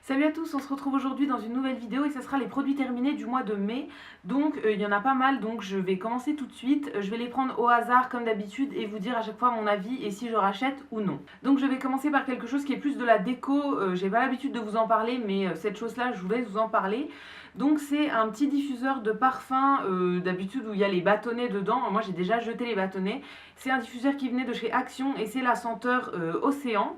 Salut à tous, on se retrouve aujourd'hui dans une nouvelle vidéo et ce sera les produits terminés du mois de mai. Donc il y en a pas mal, donc je vais commencer tout de suite. Je vais les prendre au hasard comme d'habitude et vous dire à chaque fois mon avis et si je rachète ou non. Donc je vais commencer par quelque chose qui est plus de la déco. J'ai pas l'habitude de vous en parler, mais cette chose-là, je voulais vous en parler. Donc c'est un petit diffuseur de parfum, d'habitude où il y a les bâtonnets dedans. Moi j'ai déjà jeté les bâtonnets. C'est un diffuseur qui venait de chez Action et c'est la senteur Océan.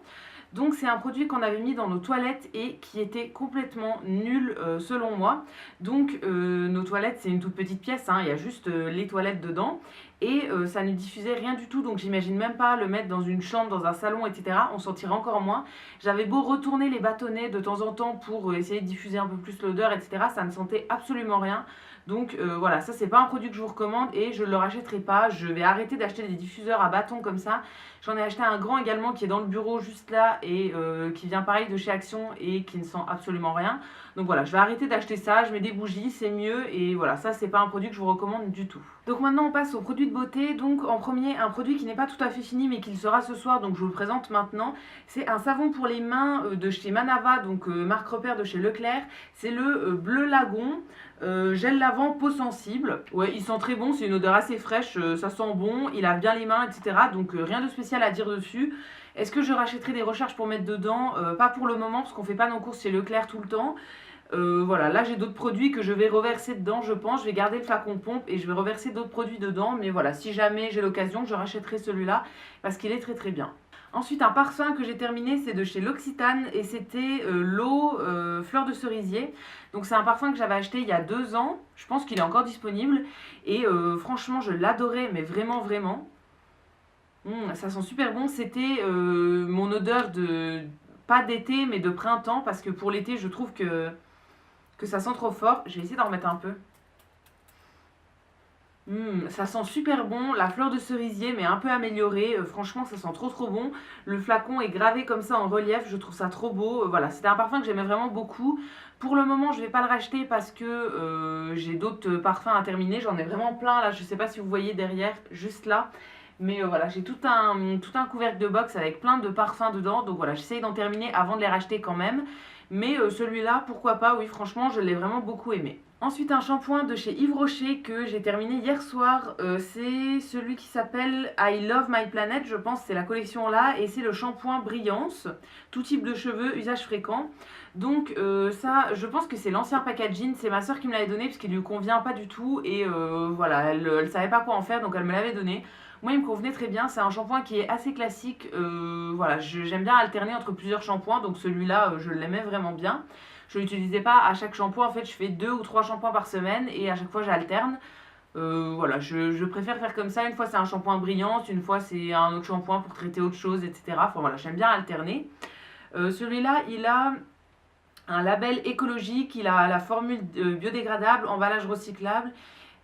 Donc c'est un produit qu'on avait mis dans nos toilettes et qui était complètement nul selon moi. Donc nos toilettes, c'est une toute petite pièce, hein, il y a juste les toilettes dedans. Et ça ne diffusait rien du tout, donc j'imagine même pas le mettre dans une chambre, dans un salon, etc. On sentirait encore moins. J'avais beau retourner les bâtonnets de temps en temps pour essayer de diffuser un peu plus l'odeur, etc. Ça ne sentait absolument rien. Donc voilà, ça c'est pas un produit que je vous recommande et je ne le rachèterai pas. Je vais arrêter d'acheter des diffuseurs à bâton comme ça. J'en ai acheté un grand également qui est dans le bureau juste là et qui vient pareil de chez Action et qui ne sent absolument rien. Donc voilà, je vais arrêter d'acheter ça, je mets des bougies, c'est mieux et voilà, ça c'est pas un produit que je vous recommande du tout. Donc maintenant on passe aux produits de beauté. Donc en premier, un produit qui n'est pas tout à fait fini mais qui le sera ce soir, donc je vous le présente maintenant. C'est un savon pour les mains de chez Manava, donc marque repère de chez Leclerc. C'est le Bleu Lagon. Gel lavant peau sensible. Ouais, il sent très bon, c'est une odeur assez fraîche, ça sent bon, il lave bien les mains, etc. Donc rien de spécial à dire dessus. Est-ce que je rachèterai des recharges pour mettre dedans? Pas pour le moment, parce qu'on fait pas nos courses chez Leclerc tout le temps. Voilà, là j'ai d'autres produits que je vais reverser dedans, je pense. Je vais garder le flacon pompe et je vais reverser d'autres produits dedans. Mais voilà, si jamais j'ai l'occasion, je rachèterai celui-là parce qu'il est très très bien. Ensuite, un parfum que j'ai terminé, c'est de chez L'Occitane et c'était l'eau fleur de cerisier. Donc c'est un parfum que j'avais acheté il y a 2 ans. Je pense qu'il est encore disponible et franchement, je l'adorais, mais vraiment vraiment. Ça sent super bon. C'était mon odeur de pas d'été, mais de printemps parce que pour l'été, je trouve que ça sent trop fort. Je vais essayer d'en remettre un peu. Ça sent super bon, la fleur de cerisier mais un peu améliorée, franchement ça sent trop trop bon. Le flacon est gravé comme ça en relief, je trouve ça trop beau. Voilà, c'était un parfum que j'aimais vraiment beaucoup. Pour le moment je vais pas le racheter parce que j'ai d'autres parfums à terminer, j'en ai vraiment plein là, je sais pas si vous voyez derrière, juste là. Mais voilà, j'ai tout un couvercle de box avec plein de parfums dedans, donc voilà, j'essaye d'en terminer avant de les racheter quand même. Mais celui-là, pourquoi pas, oui franchement je l'ai vraiment beaucoup aimé. Ensuite, un shampoing de chez Yves Rocher que j'ai terminé hier soir. C'est celui qui s'appelle I Love My Planet, je pense, c'est la collection là. Et c'est le shampoing Brillance, tout type de cheveux, usage fréquent. Donc ça, je pense que c'est l'ancien packaging. C'est ma soeur qui me l'avait donné parce qu'il lui convient pas du tout. Et voilà, elle savait pas quoi en faire, donc elle me l'avait donné. Moi, il me convenait très bien. C'est un shampoing qui est assez classique. Voilà, j'aime bien alterner entre plusieurs shampoings. Donc celui-là, je l'aimais vraiment bien. Je ne l'utilisais pas à chaque shampoing. En fait, je fais 2 ou 3 shampoings par semaine et à chaque fois, j'alterne. Voilà, je préfère faire comme ça. Une fois, c'est un shampoing brillant. Une fois, c'est un autre shampoing pour traiter autre chose, etc. Enfin voilà, j'aime bien alterner. Celui-là, il a un label écologique. Il a la formule biodégradable, emballage recyclable.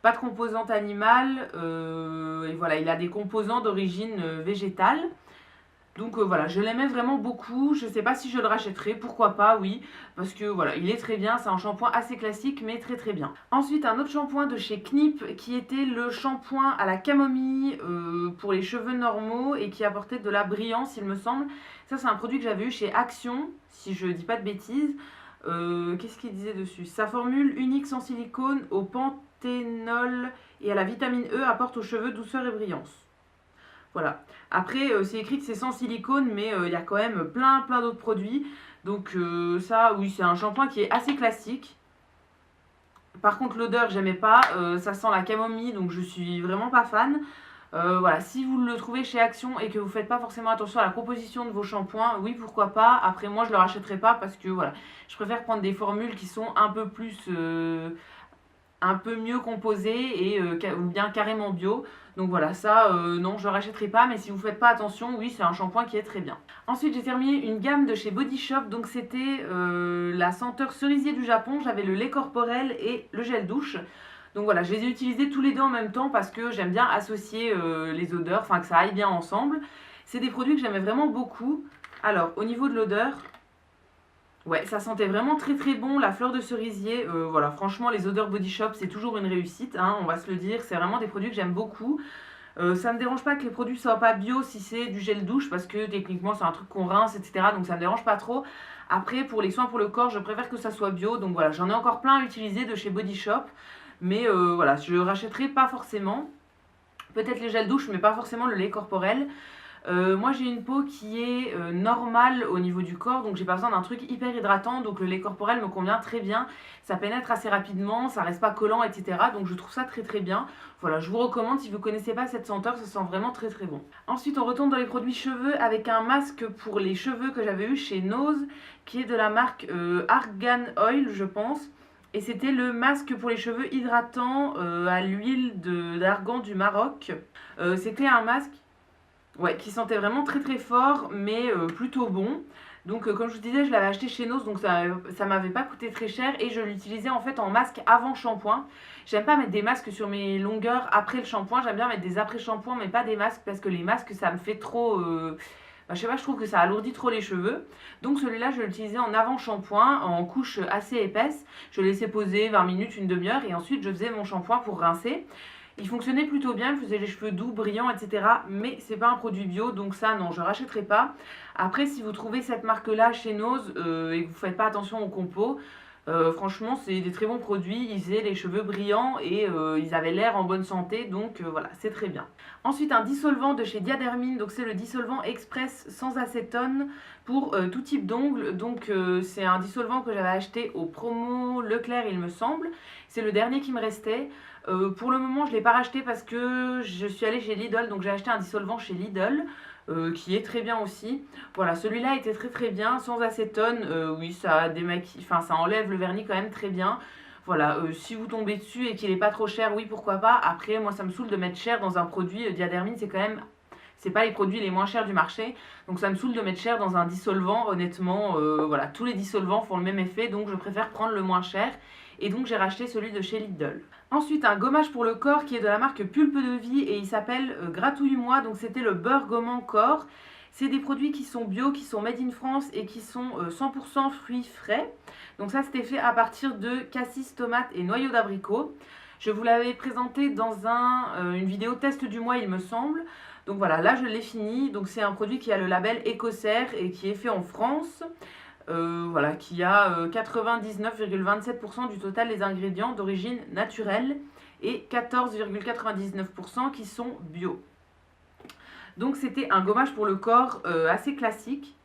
Pas de composante animale, et voilà, il a des composants d'origine végétale. Donc voilà, je l'aimais vraiment beaucoup. Je sais pas si je le rachèterai, pourquoi pas, oui. Parce que voilà, il est très bien, c'est un shampoing assez classique, mais très très bien. Ensuite, un autre shampoing de chez Knip, qui était le shampoing à la camomille pour les cheveux normaux et qui apportait de la brillance, il me semble. Ça, c'est un produit que j'avais eu chez Action, si je dis pas de bêtises. Qu'est-ce qu'il disait dessus? Sa formule unique sans silicone au panthénol et à la vitamine E apporte aux cheveux douceur et brillance. Voilà. Après, c'est écrit que c'est sans silicone, mais il y a quand même plein d'autres produits. Donc ça, oui, c'est un shampoing qui est assez classique. Par contre, l'odeur, j'aimais pas. Ça sent la camomille, donc je suis vraiment pas fan. Voilà, si vous le trouvez chez Action et que vous faites pas forcément attention à la composition de vos shampoings, oui, pourquoi pas. Après, moi, je le rachèterai pas parce que voilà, je préfère prendre des formules qui sont un peu plus, un peu mieux composées et ou bien carrément bio. Donc voilà, ça, non, je ne rachèterai pas, mais si vous faites pas attention, oui, c'est un shampoing qui est très bien. Ensuite, j'ai terminé une gamme de chez Body Shop, donc c'était la senteur cerisier du Japon. J'avais le lait corporel et le gel douche. Donc voilà, je les ai utilisés tous les deux en même temps parce que j'aime bien associer les odeurs, enfin que ça aille bien ensemble. C'est des produits que j'aimais vraiment beaucoup. Alors, au niveau de l'odeur, ouais, ça sentait vraiment très très bon, la fleur de cerisier. Voilà, franchement, les odeurs Body Shop, c'est toujours une réussite, hein, on va se le dire. C'est vraiment des produits que j'aime beaucoup. Ça me dérange pas que les produits soient pas bio si c'est du gel douche parce que techniquement c'est un truc qu'on rince, etc. Donc ça me dérange pas trop. Après, pour les soins pour le corps, je préfère que ça soit bio. Donc voilà, j'en ai encore plein à utiliser de chez Body Shop. Mais voilà, je rachèterai pas forcément. Peut-être les gels douche, mais pas forcément le lait corporel. Moi j'ai une peau qui est normale au niveau du corps, donc j'ai pas besoin d'un truc hyper hydratant, donc le lait corporel me convient très bien, ça pénètre assez rapidement, ça reste pas collant, etc. Donc je trouve ça très très bien. Voilà, je vous recommande si vous connaissez pas cette senteur, ça sent vraiment très très bon. Ensuite on retourne dans les produits cheveux avec un masque pour les cheveux que j'avais eu chez Nose, qui est de la marque Argan Oil je pense. Et c'était le masque pour les cheveux hydratant à l'huile d'argan du Maroc. C'était un masque, ouais, qui sentait vraiment très très fort, mais plutôt bon. Donc comme je vous disais, je l'avais acheté chez Nose, donc ça m'avait pas coûté très cher. Et je l'utilisais en fait en masque avant shampoing. J'aime pas mettre des masques sur mes longueurs après le shampoing. J'aime bien mettre des après shampoing, mais pas des masques, parce que les masques ça me fait trop... je sais pas, je trouve que ça alourdit trop les cheveux. Donc celui-là, je l'utilisais en avant shampoing, en couche assez épaisse. Je le laissais poser 20 minutes, une demi-heure, et ensuite je faisais mon shampoing pour rincer. Il fonctionnait plutôt bien, il faisait les cheveux doux, brillants, etc. Mais c'est pas un produit bio, donc ça non, je rachèterai pas. Après, si vous trouvez cette marque-là chez Nose et que vous faites pas attention aux compos, franchement, c'est des très bons produits. Ils faisaient les cheveux brillants et ils avaient l'air en bonne santé, donc voilà, c'est très bien. Ensuite, un dissolvant de chez Diadermine, donc c'est le dissolvant express sans acétone pour tout type d'ongles. Donc c'est un dissolvant que j'avais acheté au promo Leclerc, il me semble. C'est le dernier qui me restait. Pour le moment, je ne l'ai pas racheté parce que je suis allée chez Lidl, donc j'ai acheté un dissolvant chez Lidl. Qui est très bien aussi. Voilà, celui-là était très très bien, sans acétone. Oui, ça démaquille, enfin ça enlève le vernis quand même très bien. Voilà, si vous tombez dessus et qu'il n'est pas trop cher, oui, pourquoi pas. Après, moi ça me saoule de mettre cher dans un produit. Diadermine, c'est quand même... C'est pas les produits les moins chers du marché, donc ça me saoule de mettre cher dans un dissolvant. Honnêtement, voilà, tous les dissolvants font le même effet, donc je préfère prendre le moins cher. Et donc j'ai racheté celui de chez Lidl. Ensuite, un gommage pour le corps qui est de la marque Pulpe de Vie et il s'appelle Gratouille-moi. Donc c'était le beurre gommant corps. C'est des produits qui sont bio, qui sont made in France et qui sont 100% fruits frais. Donc ça, c'était fait à partir de cassis, tomates et noyaux d'abricot. Je vous l'avais présenté dans une vidéo test du mois, il me semble. Donc voilà, là je l'ai fini. Donc c'est un produit qui a le label Écossaire et qui est fait en France. Voilà, qui a 99,27% du total des ingrédients d'origine naturelle et 14,99% qui sont bio. Donc c'était un gommage pour le corps assez classique.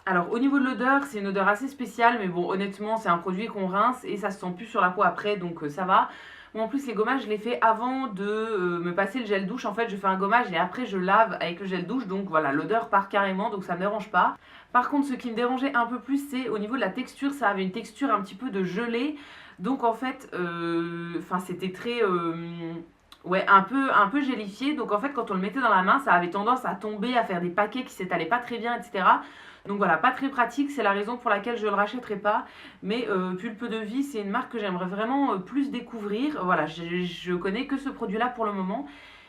Alors au niveau de l'odeur, c'est une odeur assez spéciale, mais bon honnêtement c'est un produit qu'on rince et ça se sent plus sur la peau après, donc ça va. Moi en plus les gommages je les fais avant de me passer le gel douche. En fait je fais un gommage et après je lave avec le gel douche, donc voilà, l'odeur part carrément, donc ça me dérange pas. Par contre ce qui me dérangeait un peu plus c'est au niveau de la texture, ça avait une texture un petit peu de gelée. Donc en fait, c'était très... ouais, un peu gélifié. Donc en fait quand on le mettait dans la main, ça avait tendance à tomber, à faire des paquets qui s'étalaient pas très bien, etc. Donc voilà, pas très pratique, c'est la raison pour laquelle je ne le rachèterai pas. Mais Pulpe de Vie, c'est une marque que j'aimerais vraiment plus découvrir. Voilà, je connais que ce produit-là pour le moment.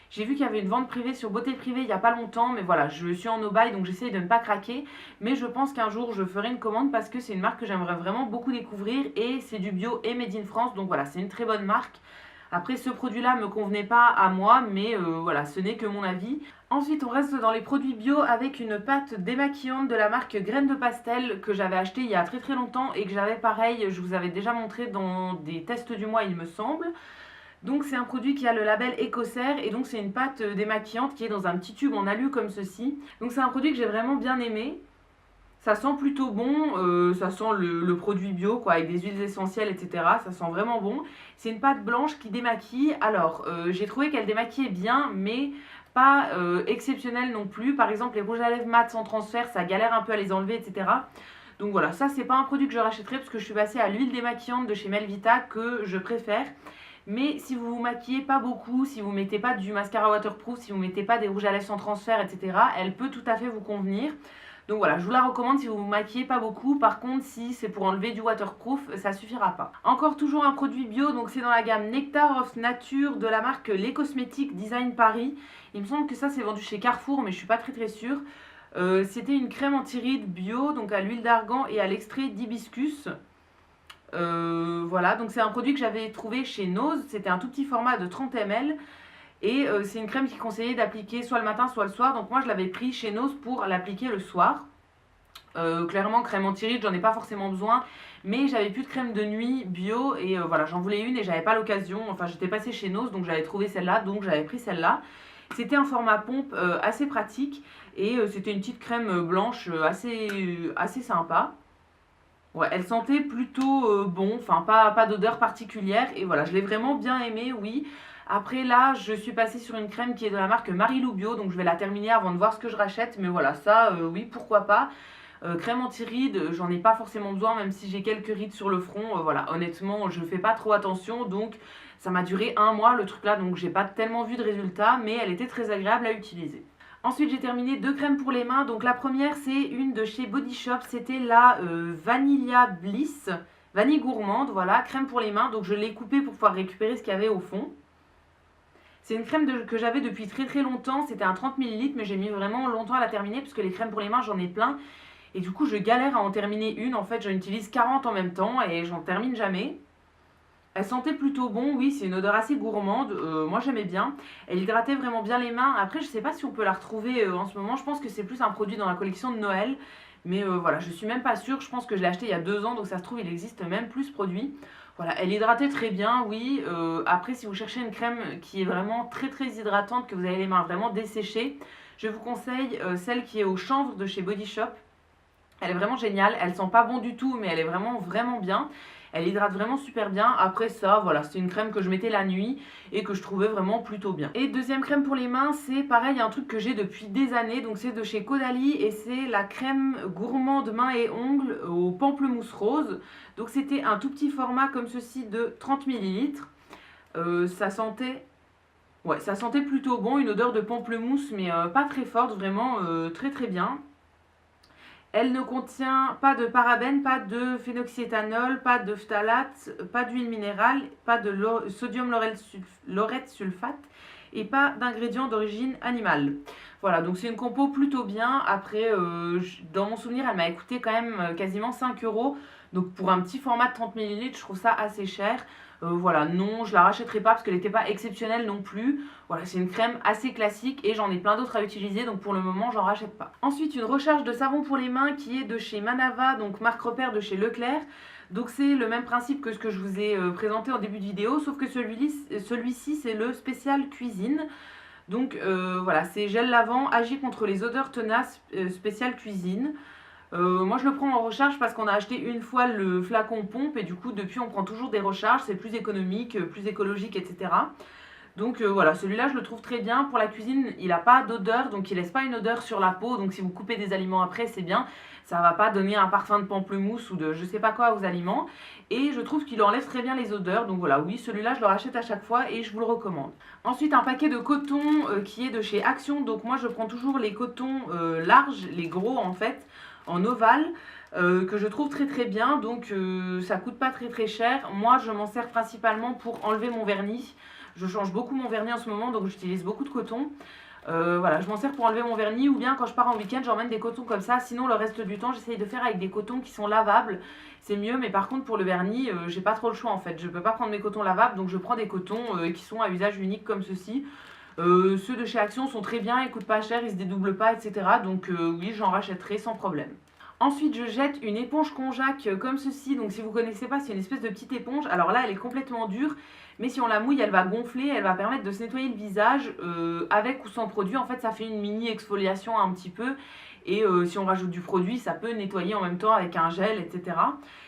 J'ai vu qu'il y avait une vente privée sur Beauté Privée il n'y a pas longtemps, mais voilà, je suis en no-buy, donc j'essaye de ne pas craquer. Mais je pense qu'un jour, je ferai une commande parce que c'est une marque que j'aimerais vraiment beaucoup découvrir et c'est du bio et made in France, donc voilà, c'est une très bonne marque. Après, ce produit-là ne me convenait pas à moi, mais voilà, ce n'est que mon avis. Ensuite, on reste dans les produits bio avec une pâte démaquillante de la marque Graines de Pastel que j'avais acheté il y a très très longtemps et que j'avais pareil, je vous avais déjà montré dans des tests du mois, il me semble. Donc c'est un produit qui a le label Écossaire et donc c'est une pâte démaquillante qui est dans un petit tube en alu comme ceci. Donc c'est un produit que j'ai vraiment bien aimé. Ça sent plutôt bon, ça sent le produit bio quoi, avec des huiles essentielles, etc. Ça sent vraiment bon. C'est une pâte blanche qui démaquille. Alors, j'ai trouvé qu'elle démaquillait bien, mais pas exceptionnelle non plus. Par exemple, les rouges à lèvres mat sans transfert, ça galère un peu à les enlever, etc. Donc voilà, ça c'est pas un produit que je rachèterai parce que je suis passée à l'huile démaquillante de chez Melvita que je préfère. Mais si vous vous maquillez pas beaucoup, si vous mettez pas du mascara waterproof, si vous mettez pas des rouges à lèvres sans transfert, etc., elle peut tout à fait vous convenir. Donc voilà, je vous la recommande si vous vous maquillez pas beaucoup. Par contre, si c'est pour enlever du waterproof, ça suffira pas. Encore toujours un produit bio, donc c'est dans la gamme Nectar of Nature de la marque Les Cosmétiques Design Paris. Il me semble que ça c'est vendu chez Carrefour, mais je suis pas très sûre. C'était une crème anti-rides bio, donc à l'huile d'argan et à l'extrait d'hibiscus. Voilà, donc c'est un produit que j'avais trouvé chez Nose. C'était un tout petit format de 30 ml. Et c'est une crème qui conseillait d'appliquer soit le matin soit le soir. Donc moi je l'avais pris chez Nose pour l'appliquer le soir. Clairement crème anti-rides j'en ai pas forcément besoin, mais j'avais plus de crème de nuit bio et voilà, j'en voulais une et j'avais pas l'occasion. Enfin j'étais passée chez Nose donc j'avais trouvé celle-là, donc j'avais pris celle-là. C'était un format pompe assez pratique et c'était une petite crème blanche assez sympa. Ouais, elle sentait plutôt bon, enfin pas d'odeur particulière et voilà, je l'ai vraiment bien aimée, oui. Après là, je suis passée sur une crème qui est de la marque Marilou Bio, donc je vais la terminer avant de voir ce que je rachète, mais voilà, ça oui, pourquoi pas. Crème anti-rides, j'en ai pas forcément besoin, même si j'ai quelques rides sur le front, voilà, honnêtement, je fais pas trop attention, donc ça m'a duré un mois le truc là, donc j'ai pas tellement vu de résultats, mais elle était très agréable à utiliser. Ensuite, j'ai terminé deux crèmes pour les mains. Donc la première, c'est une de chez Body Shop. C'était la Vanilla Bliss, vanille gourmande, voilà, crème pour les mains. Donc je l'ai coupée pour pouvoir récupérer ce qu'il y avait au fond. C'est une crème que j'avais depuis très très longtemps. C'était un 30 ml, mais j'ai mis vraiment longtemps à la terminer parce que les crèmes pour les mains, j'en ai plein. Et du coup, je galère à en terminer une. En fait, j'en utilise 40 en même temps et j'en termine jamais. Elle sentait plutôt bon, oui, c'est une odeur assez gourmande, moi j'aimais bien. Elle hydratait vraiment bien les mains. Après, je sais pas si on peut la retrouver en ce moment, je pense que c'est plus un produit dans la collection de Noël. Mais voilà, je suis même pas sûre, je pense que je l'ai acheté il y a 2 ans, donc ça se trouve il existe même plus ce produit. Voilà, elle hydratait très bien, oui. Après, si vous cherchez une crème qui est vraiment très très hydratante, que vous avez les mains vraiment desséchées, je vous conseille celle qui est au chanvre de chez Body Shop. Elle est vraiment géniale, elle sent pas bon du tout, mais elle est vraiment vraiment bien. Elle hydrate vraiment super bien. Après ça, voilà, c'est une crème que je mettais la nuit et que je trouvais vraiment plutôt bien. Et deuxième crème pour les mains, c'est pareil, un truc que j'ai depuis des années. Donc c'est de chez Caudalie et c'est la crème gourmande mains et ongles au pamplemousse rose. Donc c'était un tout petit format comme ceci de 30 ml. Ça sentait... Ouais, ça sentait plutôt bon, une odeur de pamplemousse, mais pas très forte, vraiment très très bien. Elle ne contient pas de parabènes, pas de phénoxyéthanol, pas de phtalate, pas d'huile minérale, pas de sodium laureth sulfate et pas d'ingrédients d'origine animale. Voilà, donc c'est une compo plutôt bien. Après, dans mon souvenir, elle m'a coûté quand même quasiment 5 euros. Donc pour un petit format de 30 ml, je trouve ça assez cher. Voilà, non, je la rachèterai pas parce qu'elle n'était pas exceptionnelle non plus. Voilà, c'est une crème assez classique et j'en ai plein d'autres à utiliser, donc pour le moment, j'en rachète pas. Ensuite, une recharge de savon pour les mains qui est de chez Manava, donc marque repère de chez Leclerc. Donc c'est le même principe que ce que je vous ai présenté en début de vidéo, sauf que celui-ci c'est le spécial cuisine. Donc voilà, c'est gel lavant, agit contre les odeurs tenaces, spécial cuisine. Moi je le prends en recharge parce qu'on a acheté une fois le flacon pompe et du coup depuis on prend toujours des recharges, c'est plus économique, plus écologique, etc. Donc voilà, celui-là je le trouve très bien. Pour la cuisine, il n'a pas d'odeur, donc il laisse pas une odeur sur la peau. Donc si vous coupez des aliments après, c'est bien. Ça va pas donner un parfum de pamplemousse ou de je sais pas quoi aux aliments. Et je trouve qu'il enlève très bien les odeurs. Donc voilà, oui, celui-là je le rachète à chaque fois et je vous le recommande. Ensuite, un paquet de coton qui est de chez Action. Donc moi je prends toujours les cotons larges, les gros en fait, en ovale. Que je trouve très très bien, donc ça coûte pas très très cher. Moi je m'en sers principalement pour enlever mon vernis. Je change beaucoup mon vernis en ce moment, donc j'utilise beaucoup de coton. Voilà, je m'en sers pour enlever mon vernis ou bien quand je pars en week-end, j'emmène des cotons comme ça. Sinon, le reste du temps, j'essaye de faire avec des cotons qui sont lavables. C'est mieux, mais par contre, pour le vernis, j'ai pas trop le choix en fait. Je peux pas prendre mes cotons lavables, donc je prends des cotons qui sont à usage unique comme ceci. Ceux de chez Action sont très bien, ils coûtent pas cher, ils se dédoublent pas, etc. Donc oui, j'en rachèterai sans problème. Ensuite, je jette une éponge konjac comme ceci. Donc si vous ne connaissez pas, c'est une espèce de petite éponge. Alors là, elle est complètement dure, mais si on la mouille, elle va gonfler, elle va permettre de se nettoyer le visage avec ou sans produit. En fait, ça fait une mini exfoliation un petit peu. Et si on rajoute du produit, ça peut nettoyer en même temps avec un gel, etc.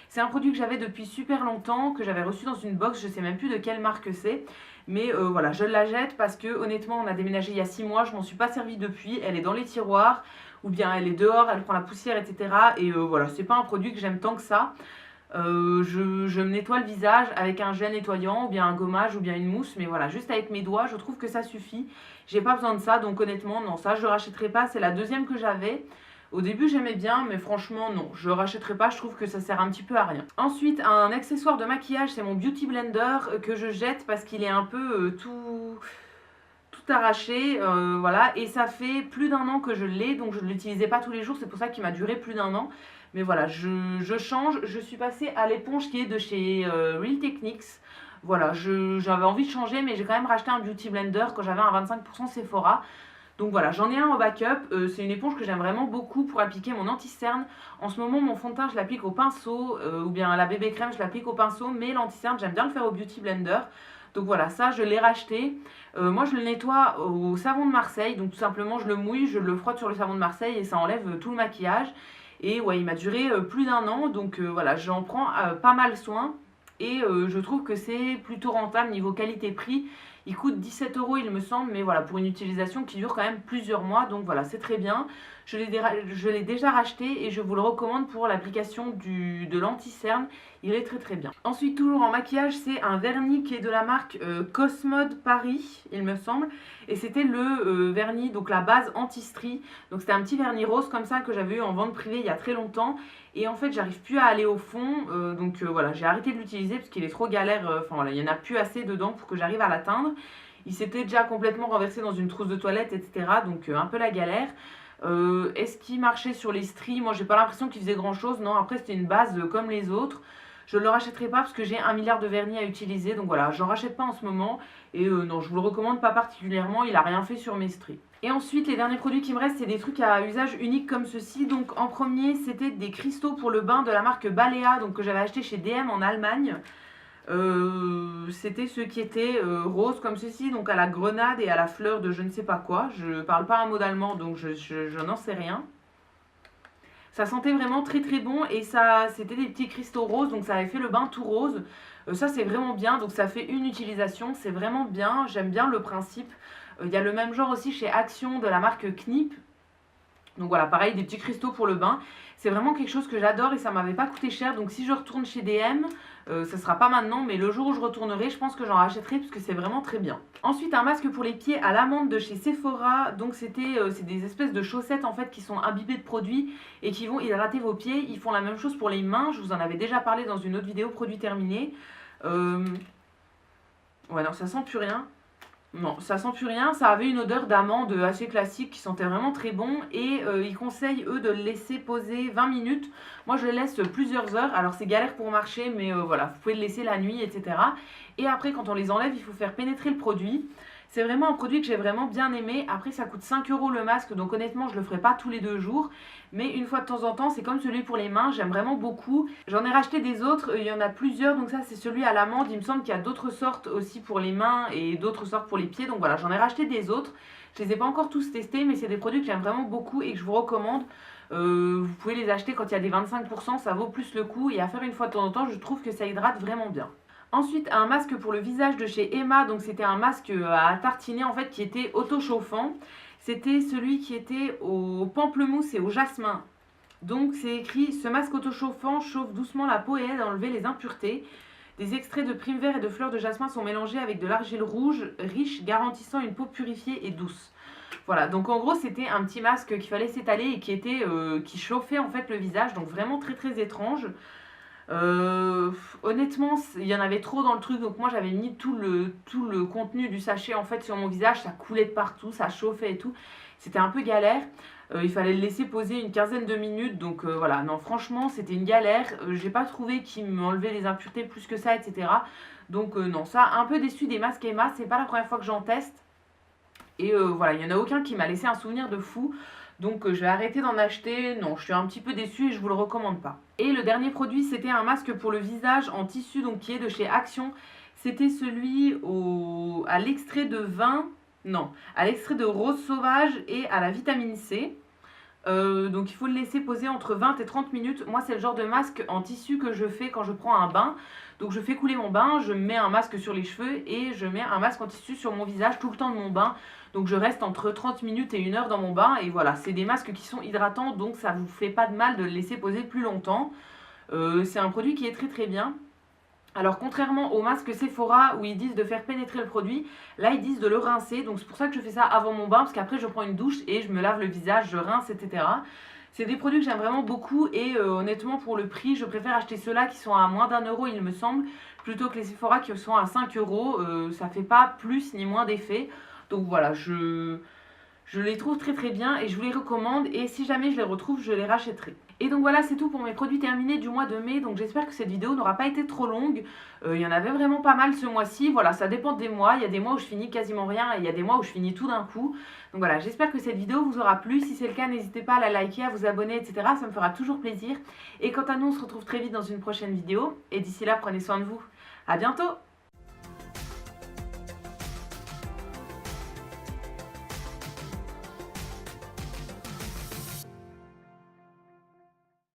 C'est un produit que j'avais depuis super longtemps, que j'avais reçu dans une box, je ne sais même plus de quelle marque c'est. Mais voilà, je la jette parce que honnêtement, on a déménagé il y a 6 mois, je m'en suis pas servi depuis. Elle est dans les tiroirs, ou bien elle est dehors, elle prend la poussière, etc. Et voilà, c'est pas un produit que j'aime tant que ça. Je me nettoie le visage avec un gel nettoyant, ou bien un gommage, ou bien une mousse. Mais voilà, juste avec mes doigts, je trouve que ça suffit. J'ai pas besoin de ça, donc honnêtement, non, ça je rachèterai pas. C'est la deuxième que j'avais. Au début j'aimais bien, mais franchement non, je rachèterai pas, je trouve que ça sert un petit peu à rien. Ensuite, un accessoire de maquillage, c'est mon Beauty Blender que je jette parce qu'il est un peu tout arraché, voilà, et ça fait plus d'1 an que je l'ai, donc je ne l'utilisais pas tous les jours, c'est pour ça qu'il m'a duré plus d'1 an. Mais voilà, je change, je suis passée à l'éponge qui est de chez Real Techniques. Voilà, j'avais envie de changer, mais j'ai quand même racheté un Beauty Blender quand j'avais un 25% Sephora. Donc voilà, j'en ai un en backup. C'est une éponge que j'aime vraiment beaucoup pour appliquer mon anti-cerne. En ce moment, mon fond de teint, je l'applique au pinceau, ou bien la bébé crème, je l'applique au pinceau, mais l'anti-cerne, j'aime bien le faire au Beauty Blender. Donc voilà, ça, je l'ai racheté. Moi, je le nettoie au savon de Marseille. Donc tout simplement, je le mouille, je le frotte sur le savon de Marseille et ça enlève tout le maquillage. Et ouais, il m'a duré plus d'un an. Donc voilà, j'en prends pas mal soin. Et je trouve que c'est plutôt rentable niveau qualité-prix. Il coûte 17 euros il me semble, mais voilà, pour une utilisation qui dure quand même plusieurs mois. Donc voilà, c'est très bien. Je l'ai déjà racheté et je vous le recommande pour l'application de l'anti-cerne. Il est très très bien. Ensuite, toujours en maquillage, c'est un vernis qui est de la marque Cosmode Paris, il me semble. Et c'était le vernis, donc la base anti-strie. Donc c'était un petit vernis rose comme ça que j'avais eu en vente privée il y a très longtemps. Et en fait, j'arrive plus à aller au fond. Donc voilà, j'ai arrêté de l'utiliser parce qu'il est trop galère. Enfin voilà, il n'y en a plus assez dedans pour que j'arrive à l'atteindre. Il s'était déjà complètement renversé dans une trousse de toilette, etc. Donc un peu la galère. Est-ce qu'il marchait sur les stries? Moi, j'ai pas l'impression qu'il faisait grand chose. Non, après, c'était une base comme les autres. Je ne le rachèterai pas parce que j'ai 1 milliard de vernis à utiliser. Donc voilà, j'en rachète pas en ce moment. Et non, je vous le recommande pas particulièrement. Il a rien fait sur mes stries. Et ensuite, les derniers produits qui me restent, c'est des trucs à usage unique comme ceci. Donc en premier, c'était des cristaux pour le bain de la marque Balea, donc que j'avais acheté chez DM en Allemagne. C'était ceux qui étaient roses comme ceci, donc à la grenade et à la fleur de je ne sais pas quoi. Je parle pas un mot d'allemand, donc je n'en sais rien. Ça sentait vraiment très très bon et ça, c'était des petits cristaux roses, donc ça avait fait le bain tout rose. Ça c'est vraiment bien, donc ça fait une utilisation, c'est vraiment bien, j'aime bien le principe. Il y a le même genre aussi chez Action de la marque Knip. Donc voilà, pareil, des petits cristaux pour le bain. C'est vraiment quelque chose que j'adore et ça m'avait pas coûté cher. Donc si je retourne chez DM, ça sera pas maintenant, mais le jour où je retournerai, je pense que j'en rachèterai parce que c'est vraiment très bien. Ensuite, un masque pour les pieds à l'amande de chez Sephora. Donc c'est des espèces de chaussettes en fait qui sont imbibées de produits et qui vont hydrater vos pieds. Ils font la même chose pour les mains. Je vous en avais déjà parlé dans une autre vidéo produit terminé. Ouais, non, ça sent plus rien. Non, ça sent plus rien. Ça avait une odeur d'amande assez classique qui sentait vraiment très bon. Et ils conseillent, eux, de le laisser poser 20 minutes. Moi, je le laisse plusieurs heures. Alors, c'est galère pour marcher, mais voilà, vous pouvez le laisser la nuit, etc. Et après, quand on les enlève, il faut faire pénétrer le produit. C'est vraiment un produit que j'ai vraiment bien aimé. Après, ça coûte 5 euros le masque, donc honnêtement, je le ferai pas tous les 2 jours. Mais une fois de temps en temps, c'est comme celui pour les mains, j'aime vraiment beaucoup. J'en ai racheté des autres, il y en a plusieurs, donc ça c'est celui à l'amande. Il me semble qu'il y a d'autres sortes aussi pour les mains et d'autres sortes pour les pieds. Donc voilà, j'en ai racheté des autres. Je les ai pas encore tous testés, mais c'est des produits que j'aime vraiment beaucoup et que je vous recommande. Vous pouvez les acheter quand il y a des 25%, ça vaut plus le coup. Et à faire une fois de temps en temps, je trouve que ça hydrate vraiment bien. Ensuite, un masque pour le visage de chez Emma. Donc, c'était un masque à tartiner en fait qui était auto-chauffant. C'était celui qui était au pamplemousse et au jasmin. Donc, c'est écrit: ce masque auto-chauffant chauffe doucement la peau et aide à enlever les impuretés. Des extraits de prime vert et de fleurs de jasmin sont mélangés avec de l'argile rouge riche, garantissant une peau purifiée et douce. Voilà, donc en gros, c'était un petit masque qu'il fallait s'étaler et qui chauffait en fait le visage. Donc, vraiment très très étrange. Honnêtement, il y en avait trop dans le truc, donc moi j'avais mis tout le contenu du sachet en fait sur mon visage, ça coulait de partout, ça chauffait et tout. C'était un peu galère. Il fallait le laisser poser une quinzaine de minutes, donc voilà. Non, franchement, c'était une galère. J'ai pas trouvé qu'il m'enlevait les impuretés plus que ça, etc. Donc non, ça, un peu déçu des masques Emma, c'est pas la première fois que j'en teste. Et voilà, il n'y en a aucun qui m'a laissé un souvenir de fou. Donc je vais arrêter d'en acheter. Non, je suis un petit peu déçue et je vous le recommande pas. Et le dernier produit, c'était un masque pour le visage en tissu, donc qui est de chez Action. C'était celui à l'extrait de vin, non, à l'extrait de rose sauvage et à la vitamine C. Donc il faut le laisser poser entre 20 et 30 minutes. Moi, c'est le genre de masque en tissu que je fais quand je prends un bain. Donc je fais couler mon bain, je mets un masque sur les cheveux et je mets un masque en tissu sur mon visage tout le temps de mon bain. Donc je reste entre 30 minutes et 1 heure dans mon bain. Et voilà, c'est des masques qui sont hydratants, donc ça ne vous fait pas de mal de le laisser poser plus longtemps. C'est un produit qui est très très bien. Alors contrairement au masque Sephora où ils disent de faire pénétrer le produit, là ils disent de le rincer. Donc c'est pour ça que je fais ça avant mon bain, parce qu'après je prends une douche et je me lave le visage, je rince, etc. C'est des produits que j'aime vraiment beaucoup et honnêtement pour le prix, je préfère acheter ceux-là qui sont à moins d'1 euro il me semble, plutôt que les Sephora qui sont à 5 euros. Ça fait pas plus ni moins d'effet. Donc voilà, je les trouve très très bien et je vous les recommande, et si jamais je les retrouve, je les rachèterai. Et donc voilà, c'est tout pour mes produits terminés du mois de mai. Donc j'espère que cette vidéo n'aura pas été trop longue. Il y en avait vraiment pas mal ce mois-ci. Voilà, ça dépend des mois. Il y a des mois où je finis quasiment rien et il y a des mois où je finis tout d'un coup. Donc voilà, j'espère que cette vidéo vous aura plu. Si c'est le cas, n'hésitez pas à la liker, à vous abonner, etc. Ça me fera toujours plaisir. Et quant à nous, on se retrouve très vite dans une prochaine vidéo. Et d'ici là, prenez soin de vous. À bientôt!